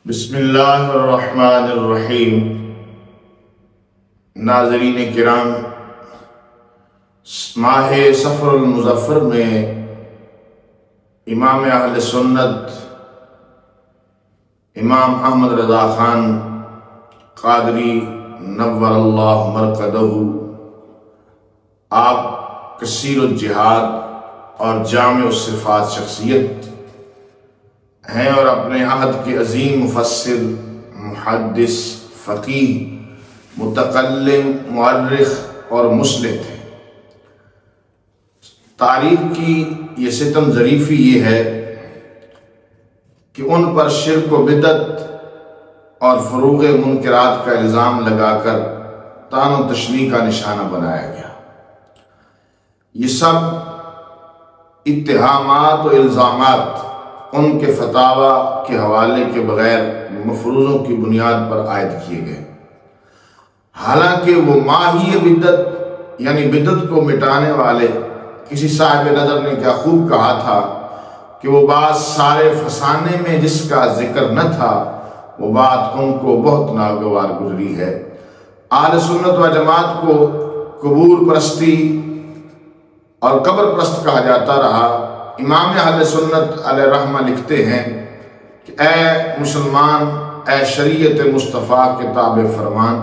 بسم اللہ الرحمن الرحیم۔ ناظرین کرام، ماہ صفر المظفر میں امام اہل سنت امام احمد رضا خان قادری نور اللہ مرقدہ، آپ کثیر الجہاد اور جامع الصفات شخصیت ہیں اور اپنے عہد کے عظیم مفسر، محدث، فقیہ، متکلم، مؤرخ اور مصلح تھے۔ تاریخ کی یہ ستم ظریفی یہ ہے کہ ان پر شرک و بدعت اور فروغ منکرات کا الزام لگا کر طعن و تشنیع کا نشانہ بنایا گیا۔ یہ سب اتہامات و الزامات ان کے فتاوی کے حوالے کے بغیر مفروضوں کی بنیاد پر عائد کیے گئے، حالانکہ وہ ماہی بدعت یعنی بدعت کو مٹانے والے کسی صاحب نظر نے کیا خوب کہا تھا کہ وہ بات سارے فسانے میں جس کا ذکر نہ تھا، وہ بات ان کو بہت ناگوار گزری ہے۔ اہل سنت و جماعت کو قبور پرستی اور قبر پرست کہا جاتا رہا۔ امام اہل سنت علیہ رحمہ لکھتے ہیں کہ اے مسلمان، اے شریعت مصطفیٰ کے تابع فرمان،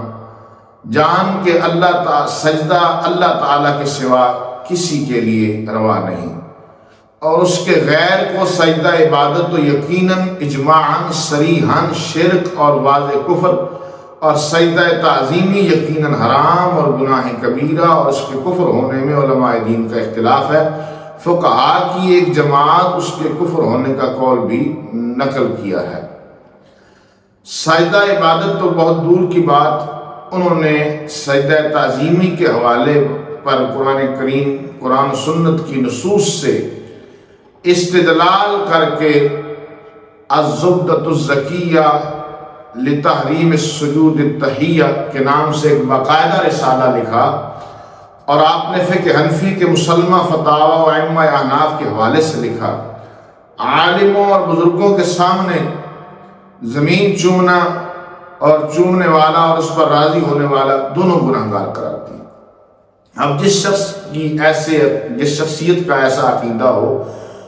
جان کہ سجدہ اللہ تعالیٰ کے سوا کسی کے لیے روا نہیں، اور اس کے غیر کو سجدہ عبادت تو یقیناً اجماعاً صریحاً شرک اور واضح کفر، اور سجدہ تعظیمی یقیناً حرام اور گناہ کبیرہ، اور اس کے کفر ہونے میں علماء دین کا اختلاف ہے۔ فقہاء کی ایک جماعت اس کے کفر ہونے کا قول بھی نقل کیا ہے۔ سجدہ عبادت تو بہت دور کی بات، انہوں نے سجدہ تعظیمی کے حوالے پر قرآن کریم، قرآن و سنت کی نصوص سے استدلال کر کے الزبدۃ الزکیہ لتحریم السجود التحیہ کے نام سے ایک باقاعدہ رسالہ لکھا، اور آپ نے فقہ حنفی کے مسلمہ فتاوی و ائمہ احناف کے حوالے سے لکھا۔ عالموں اور بزرگوں کے سامنے زمین چومنا اور چومنے والا اور اس پر راضی ہونے والا دونوں گناہگار قرار دیے۔ اب جس شخصیت کا ایسا عقیدہ ہو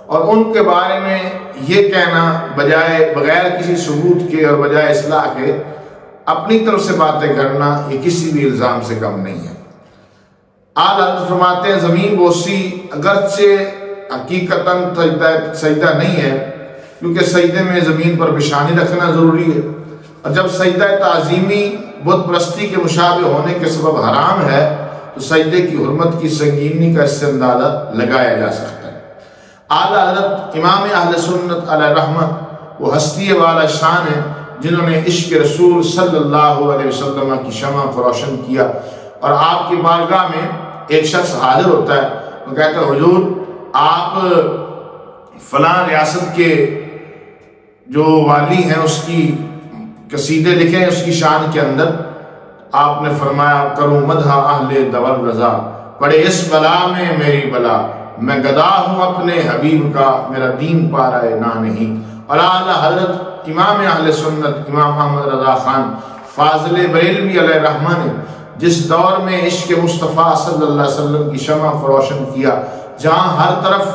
اور ان کے بارے میں یہ کہنا بغیر کسی ثبوت کے اور بجائے اصلاح کے اپنی طرف سے باتیں کرنا، یہ کسی بھی الزام سے کم نہیں ہے۔ اعلیٰ حضرت فرماتے ہیں زمین بوسی اگرچہ حقیقتاً سجدہ نہیں ہے، کیونکہ سجدے میں زمین پر پیشانی رکھنا ضروری ہے، اور جب سجدہ تعظیمی بت پرستی کے مشابہ ہونے کے سبب حرام ہے تو سجدے کی حرمت کی سنگینی کا اس سے اندازہ لگایا جا سکتا ہے۔ اعلیٰ حضرت امام اہل سنت علیہ رحمہ وہ ہستی والا شان ہے جنہوں نے عشق رسول صلی اللہ علیہ وسلم کی شمع کو روشن کیا، اور آپ کی بارگاہ میں ایک شخص حاضر ہوتا ہے، وہ کہتا ہے حضور آپ فلاں ریاست کے جو والی ہیں اس کی قصیدے لکھیں اس کی شان کے اندر۔ آپ نے فرمایا کروں مدح اہل دور رضا، پڑے اس بلا میں میری بلا، میں گدا ہوں اپنے حبیب کا، میرا دین پا رہا ہے نہ نہیں۔ اور اعلیٰ حضرت امام اہل سنت امام احمد رضا خان فاضل بریلوی علیہ رحمہ نے جس دور میں عشق مصطفیٰ صلی اللہ علیہ وسلم کی شمع کو روشن کیا، جہاں ہر طرف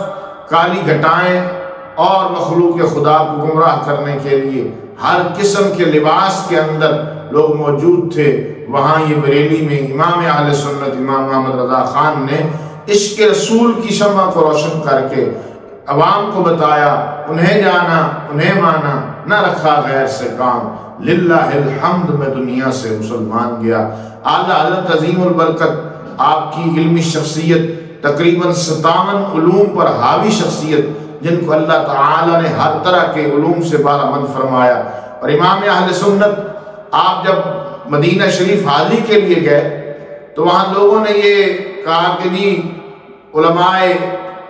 کالی گھٹائیں اور مخلوق خدا کو گمراہ کرنے کے لیے ہر قسم کے لباس کے اندر لوگ موجود تھے، وہاں یہ بریلی میں امام اہل سنت امام احمد رضا خان نے عشق رسول کی شمع کو روشن کر کے عوام کو بتایا، انہیں جانا انہیں مانا، نہ رکھا غیر سے کام، للہ الحمد میں دنیا سے مسلمان گیا۔ اعلیٰ حضرت عظیم البرکت آپ کی علمی شخصیت، تقریباً 57 علوم پر حاوی شخصیت، جن کو اللہ تعالیٰ نے ہر طرح کے علوم سے بہرمند فرمایا۔ اور امام اہل سنت آپ جب مدینہ شریف حاضری کے لیے گئے تو وہاں لوگوں نے یہ کہا کہ جی علماء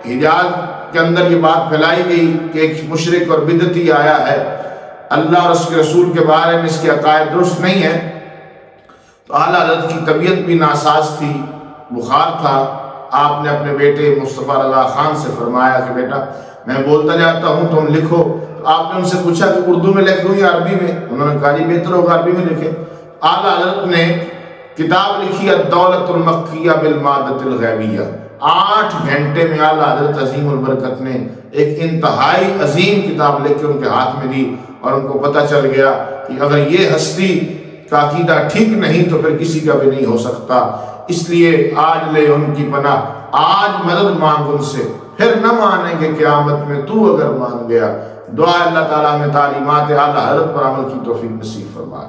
حجاز کے اندر یہ بات پھیلائی گئی کہ ایک مشرک اور بدعتی آیا ہے، اللہ اور اس کے رسول کے بارے میں اس کے عقائد درست نہیں ہے۔ تو اعلیٰ حضرت کی طبیعت بھی ناساز تھی، بخار تھا۔ آپ نے اپنے بیٹے مصطفیٰ رضا خان سے فرمایا کہ بیٹا میں بولتا جاتا ہوں تم لکھو۔ آپ نے ان سے پوچھا کہ اردو میں لکھ دوں یا عربی میں؟ انہوں نے کہا جی بہتر ہوگا عربی میں لکھیں۔ اعلیٰ حضرت نے کتاب لکھی الدولۃ المکیہ بالمادۃ الغیبیہ۔ 8 گھنٹے میں اعلیٰ حضرت عظیم البرکت نے ایک انتہائی عظیم کتاب لکھ کے ان کے ہاتھ میں دی، اور ان کو پتہ چل گیا کہ اگر یہ ہستی کا عقیدہ ٹھیک نہیں تو پھر کسی کا بھی نہیں ہو سکتا۔ اس لیے آج لے ان کی پناہ، آج مدد مانگ ان سے، پھر نہ مانیں گے قیامت میں تو اگر مان گیا۔ دعا اللہ تعالیٰ میں تعلیمات اعلیٰ حضرت پر عمل کی توفیق نصیب فرمائے۔